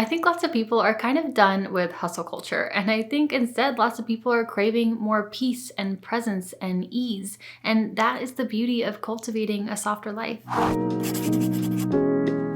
I think lots of people are kind of done with hustle culture, and I think instead lots of people are craving more peace and presence and ease, and that is the beauty of cultivating a softer life.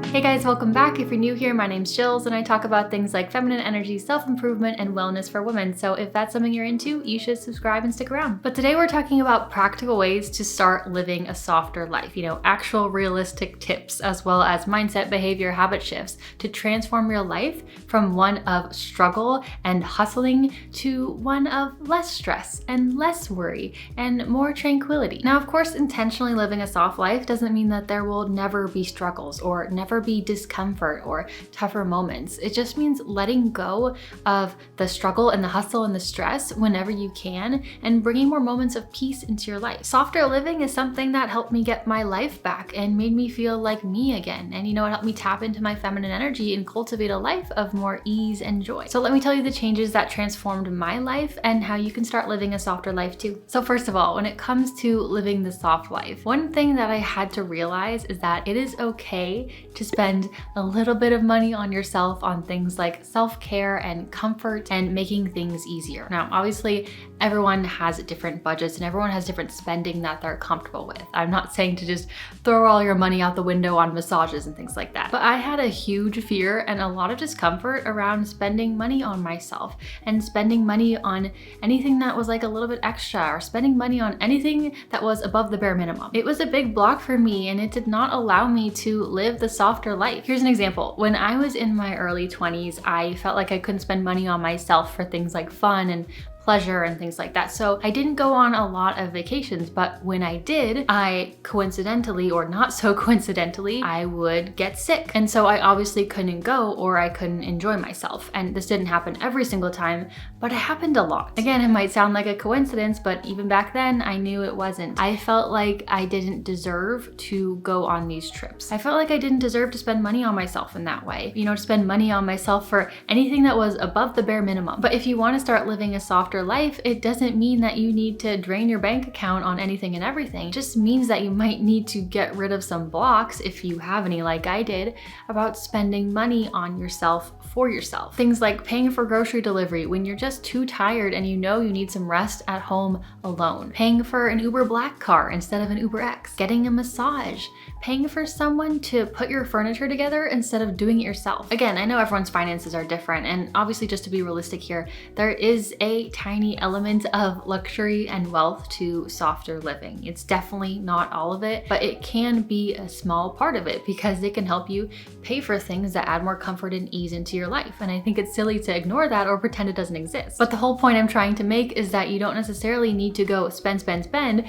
Hey guys, welcome back. If you're new here, my name's Jillz and I talk about things like feminine energy, self-improvement, and wellness for women. So if that's something you're into, you should subscribe and stick around. But today we're talking about practical ways to start living a softer life, actual realistic tips, as well as mindset, behavior, habit shifts to transform your life from one of struggle and hustling to one of less stress and less worry and more tranquility. Now, of course, intentionally living a soft life doesn't mean that there will never be struggles or never be discomfort or tougher moments. It just means letting go of the struggle and the hustle and the stress whenever you can and bringing more moments of peace into your life. Softer living is something that helped me get my life back and made me feel like me again. And it helped me tap into my feminine energy and cultivate a life of more ease and joy. So let me tell you the changes that transformed my life and how you can start living a softer life too. So first of all, when it comes to living the soft life, one thing that I had to realize is that it is okay to spend a little bit of money on yourself on things like self-care and comfort and making things easier. Now, obviously, everyone has different budgets and everyone has different spending that they're comfortable with. I'm not saying to just throw all your money out the window on massages and things like that. But I had a huge fear and a lot of discomfort around spending money on myself and spending money on anything that was like a little bit extra or spending money on anything that was above the bare minimum. It was a big block for me and it did not allow me to live the softer life. Here's an example. When I was in my early 20s, I felt like I couldn't spend money on myself for things like fun and pleasure and things like that. So I didn't go on a lot of vacations, but when I did, I coincidentally or not so coincidentally, I would get sick. And so I obviously couldn't go or I couldn't enjoy myself. And this didn't happen every single time, but it happened a lot. Again, it might sound like a coincidence, but even back then I knew it wasn't. I felt like I didn't deserve to go on these trips. I felt like I didn't deserve to spend money on myself in that way, to spend money on myself for anything that was above the bare minimum. But if you want to start living a softer life, it doesn't mean that you need to drain your bank account on anything and everything. It just means that you might need to get rid of some blocks, if you have any like I did, about spending money on yourself for yourself. Things like paying for grocery delivery when you're just too tired and you need some rest at home alone. Paying for an Uber Black car instead of an Uber X. Getting a massage. Paying for someone to put your furniture together instead of doing it yourself. Again, I know everyone's finances are different, and obviously just to be realistic here, there is a tiny element of luxury and wealth to softer living. It's definitely not all of it, but it can be a small part of it because it can help you pay for things that add more comfort and ease into your life. And I think it's silly to ignore that or pretend it doesn't exist. But the whole point I'm trying to make is that you don't necessarily need to go spend,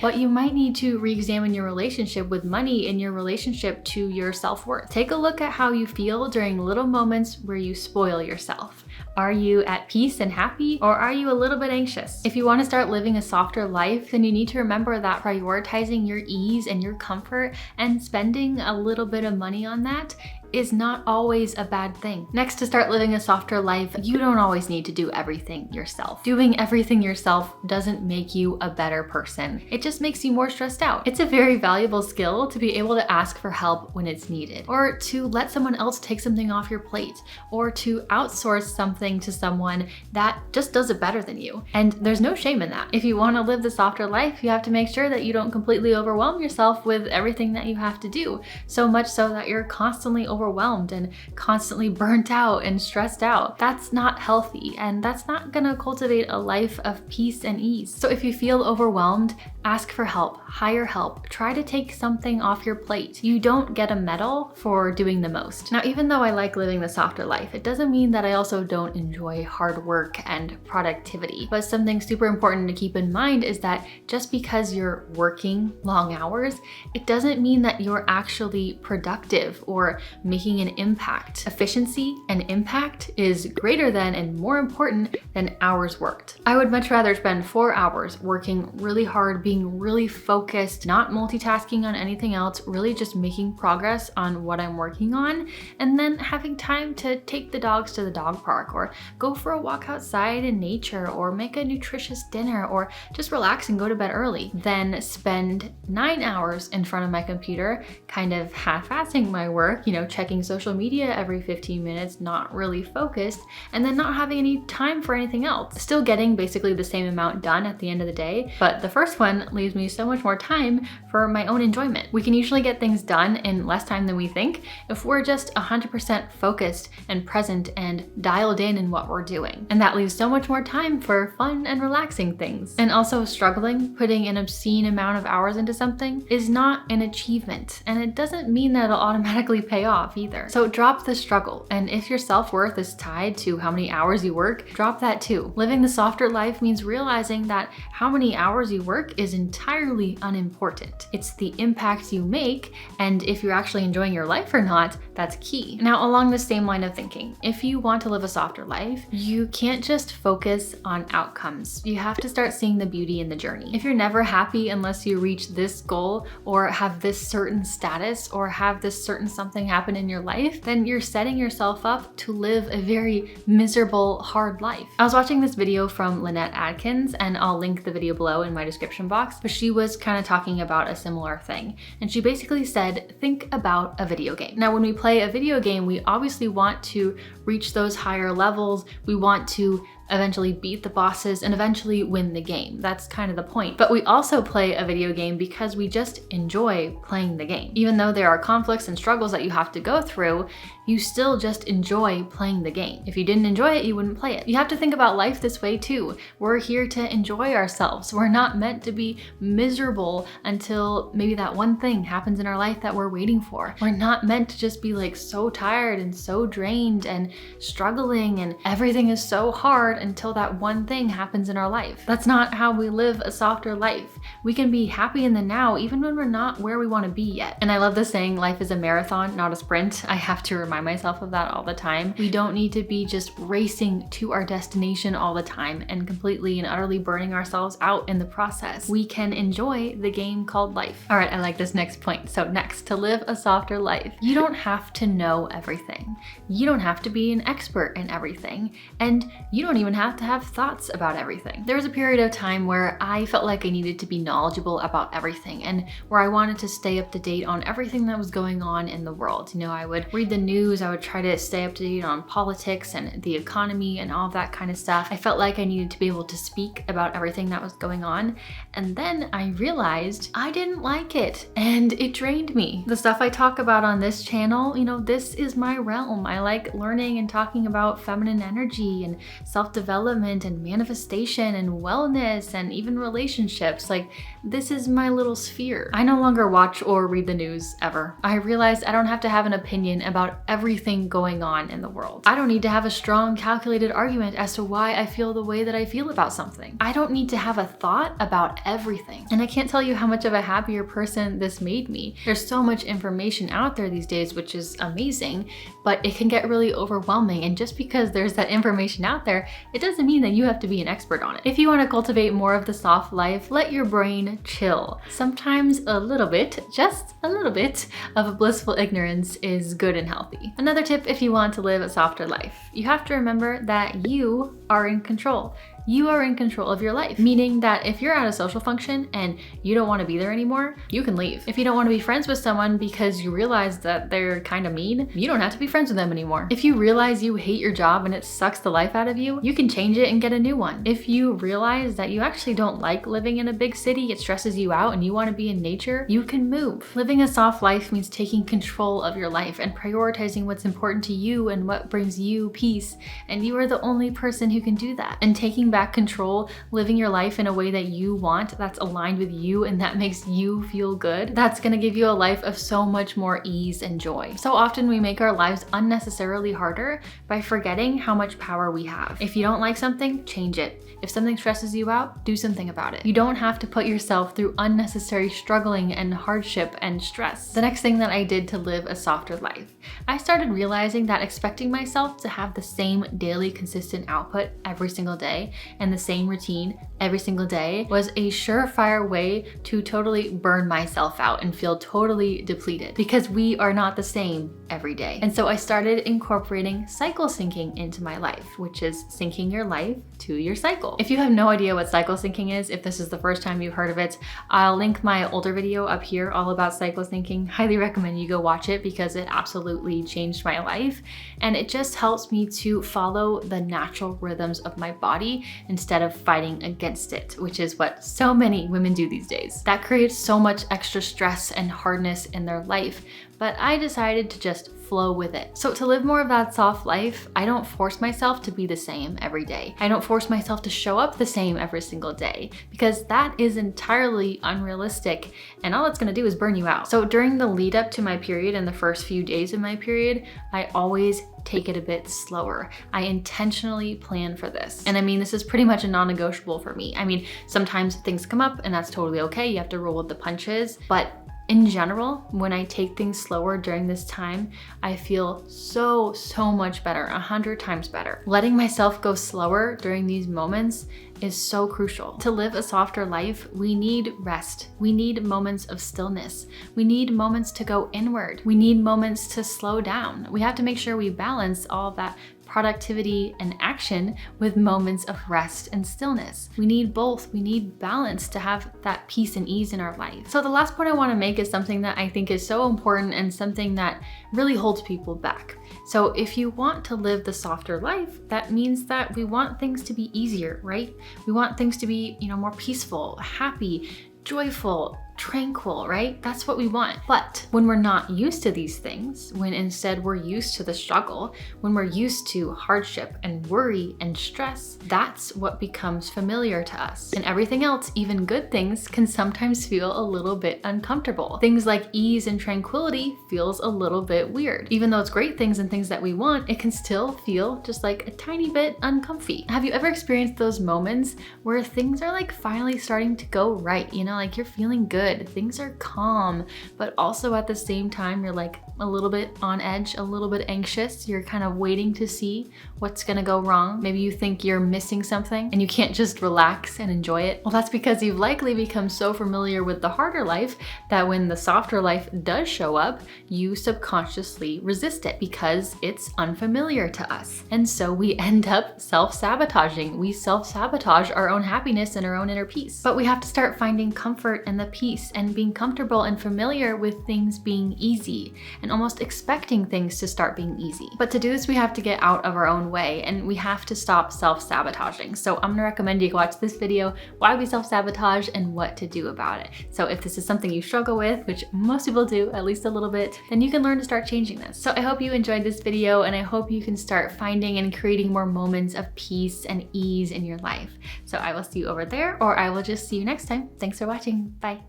but you might need to re-examine your relationship with money and your relationship to your self-worth. Take a look at how you feel during little moments where you spoil yourself. Are you at peace and happy, or are you a little bit anxious? If you want to start living a softer life, then you need to remember that prioritizing your ease and your comfort and spending a little bit of money on that is not always a bad thing. Next, to start living a softer life, you don't always need to do everything yourself. Doing everything yourself doesn't make you a better person. It just makes you more stressed out. It's a very valuable skill to be able to ask for help when it's needed, or to let someone else take something off your plate, or to outsource something to someone that just does it better than you. And there's no shame in that. If you want to live the softer life, you have to make sure that you don't completely overwhelm yourself with everything that you have to do, so much so that you're constantly overwhelmed and constantly burnt out and stressed out. That's not healthy, and that's not gonna cultivate a life of peace and ease. So if you feel overwhelmed, ask for help, hire help, try to take something off your plate. You don't get a medal for doing the most. Now, even though I like living the softer life, it doesn't mean that I also don't enjoy hard work and productivity. But something super important to keep in mind is that just because you're working long hours, it doesn't mean that you're actually productive or making an impact. Efficiency and impact is greater than and more important than hours worked. I would much rather spend 4 hours working really hard, being really focused, not multitasking on anything else, really just making progress on what I'm working on, and then having time to take the dogs to the dog park or go for a walk outside in nature or make a nutritious dinner or just relax and go to bed early, then spend 9 hours in front of my computer kind of half-assing my work, checking social media every 15 minutes, not really focused, and then not having any time for anything else. Still getting basically the same amount done at the end of the day, but the first one leaves me so much more time for my own enjoyment. We can usually get things done in less time than we think if we're just 100% focused and present and dialed in what we're doing. And that leaves so much more time for fun and relaxing things. And also struggling, putting an obscene amount of hours into something is not an achievement, and it doesn't mean that it'll automatically pay off either. So drop the struggle, and if your self-worth is tied to how many hours you work, drop that too. Living the softer life means realizing that how many hours you work is entirely unimportant. It's the impact you make, and if you're actually enjoying your life or not, that's key. Now, along the same line of thinking, if you want to live a softer life, you can't just focus on outcomes. You have to start seeing the beauty in the journey. If you're never happy unless you reach this goal or have this certain status or have this certain something happen in your life, then you're setting yourself up to live a very miserable, hard life. I was watching this video from Lynette Adkins, and I'll link the video below in my description box, but she was kind of talking about a similar thing. And she basically said, think about a video game. Now, when we play a video game, we obviously want to reach those higher levels. We want to eventually beat the bosses and eventually win the game. That's kind of the point. But we also play a video game because we just enjoy playing the game. Even though there are conflicts and struggles that you have to go through, you still just enjoy playing the game. If you didn't enjoy it, you wouldn't play it. You have to think about life this way too. We're here to enjoy ourselves. We're not meant to be miserable until maybe that one thing happens in our life that we're waiting for. We're not meant to just be like so tired and so drained and struggling and everything is so hard until that one thing happens in our life. That's not how we live a softer life. We can be happy in the now even when we're not where we want to be yet. And I love the saying, life is a marathon, not a sprint. I have to remind myself of that all the time. We don't need to be just racing to our destination all the time and completely and utterly burning ourselves out in the process. We can enjoy the game called life. All right, I like this next point. So next, to live a softer life, you don't have to know everything. You don't have to be an expert in everything. And you don't even have to have thoughts about everything. There was a period of time where I felt like I needed to be knowledgeable about everything and where I wanted to stay up to date on everything that was going on in the world. You know, I would read the news, I would try to stay up to date on politics and the economy and all of that kind of stuff. I felt like I needed to be able to speak about everything that was going on. And then I realized I didn't like it and it drained me. The stuff I talk about on this channel, you know, this is my realm. I like learning and talking about feminine energy and self-development and manifestation and wellness and even relationships. Like, this is my little sphere. I no longer watch or read the news ever. I realized I don't have to have an opinion about everything going on in the world. I don't need to have a strong, calculated argument as to why I feel the way that I feel about something. I don't need to have a thought about everything. And I can't tell you how much of a happier person this made me. There's so much information out there these days, which is amazing, but it can get really overwhelming. And just because there's that information out there, it doesn't mean that you have to be an expert on it. If you want to cultivate more of the soft life, let your brain chill. Sometimes a little bit, just a little bit of blissful ignorance is good and healthy. Another tip if you want to live a softer life, you have to remember that you are in control. You are in control of your life, meaning that if you're at a social function and you don't want to be there anymore, you can leave. If you don't want to be friends with someone because you realize that they're kind of mean, you don't have to be friends with them anymore. If you realize you hate your job and it sucks the life out of you, you can change it and get a new one. If you realize that you actually don't like living in a big city, it stresses you out and you want to be in nature, you can move. Living a soft life means taking control of your life and prioritizing what's important to you and what brings you peace. And you are the only person who can do that. And taking back control, living your life in a way that you want, that's aligned with you and that makes you feel good, that's gonna give you a life of so much more ease and joy. So often we make our lives unnecessarily harder by forgetting how much power we have. If you don't like something, change it. If something stresses you out, do something about it. You don't have to put yourself through unnecessary struggling and hardship and stress. The next thing that I did to live a softer life, I started realizing that expecting myself to have the same daily consistent output every single day and the same routine every single day was a surefire way to totally burn myself out and feel totally depleted, because we are not the same every day. And so I started incorporating cycle syncing into my life, which is syncing your life to your cycle. If you have no idea what cycle syncing is, if this is the first time you've part of it. I'll link my older video up here all about cycle syncing. Highly recommend you go watch it because it absolutely changed my life. And it just helps me to follow the natural rhythms of my body instead of fighting against it, which is what so many women do these days. That creates so much extra stress and hardness in their life, but I decided to just flow with it. So to live more of that soft life, I don't force myself to be the same every day. I don't force myself to show up the same every single day because that is entirely unrealistic and all it's gonna do is burn you out. So during the lead up to my period and the first few days of my period, I always take it a bit slower. I intentionally plan for this. And I mean, this is pretty much a non-negotiable for me. I mean, sometimes things come up and that's totally okay. You have to roll with the punches, but in general, when I take things slower during this time, I feel so much better, 100 times better. Letting myself go slower during these moments is so crucial. To live a softer life, we need rest. We need moments of stillness. We need moments to go inward. We need moments to slow down. We have to make sure we balance all that productivity and action with moments of rest and stillness. We need both. We need balance to have that peace and ease in our life. So the last point I want to make is something that I think is so important and something that really holds people back. So if you want to live the softer life, that means that we want things to be easier, right? We want things to be, more peaceful, happy, joyful, tranquil, right? That's what we want. But when we're not used to these things, when instead we're used to the struggle, when we're used to hardship and worry and stress, that's what becomes familiar to us. And everything else, even good things, can sometimes feel a little bit uncomfortable. Things like ease and tranquility feels a little bit weird. Even though it's great things and things that we want, it can still feel just like a tiny bit uncomfy. Have you ever experienced those moments where things are like finally starting to go right? Like you're feeling good. Things are calm, but also at the same time, you're like a little bit on edge, a little bit anxious. You're kind of waiting to see what's gonna go wrong. Maybe you think you're missing something and you can't just relax and enjoy it. Well, that's because you've likely become so familiar with the harder life that when the softer life does show up, you subconsciously resist it because it's unfamiliar to us. And so we end up self-sabotaging. We self-sabotage our own happiness and our own inner peace. But we have to start finding comfort and the peace and being comfortable and familiar with things being easy and almost expecting things to start being easy. But to do this, we have to get out of our own way and we have to stop self-sabotaging. So I'm gonna recommend you watch this video, why we self-sabotage and what to do about it. So if this is something you struggle with, which most people do at least a little bit, then you can learn to start changing this. So I hope you enjoyed this video and I hope you can start finding and creating more moments of peace and ease in your life. So I will see you over there or I will just see you next time. Thanks for watching. Bye.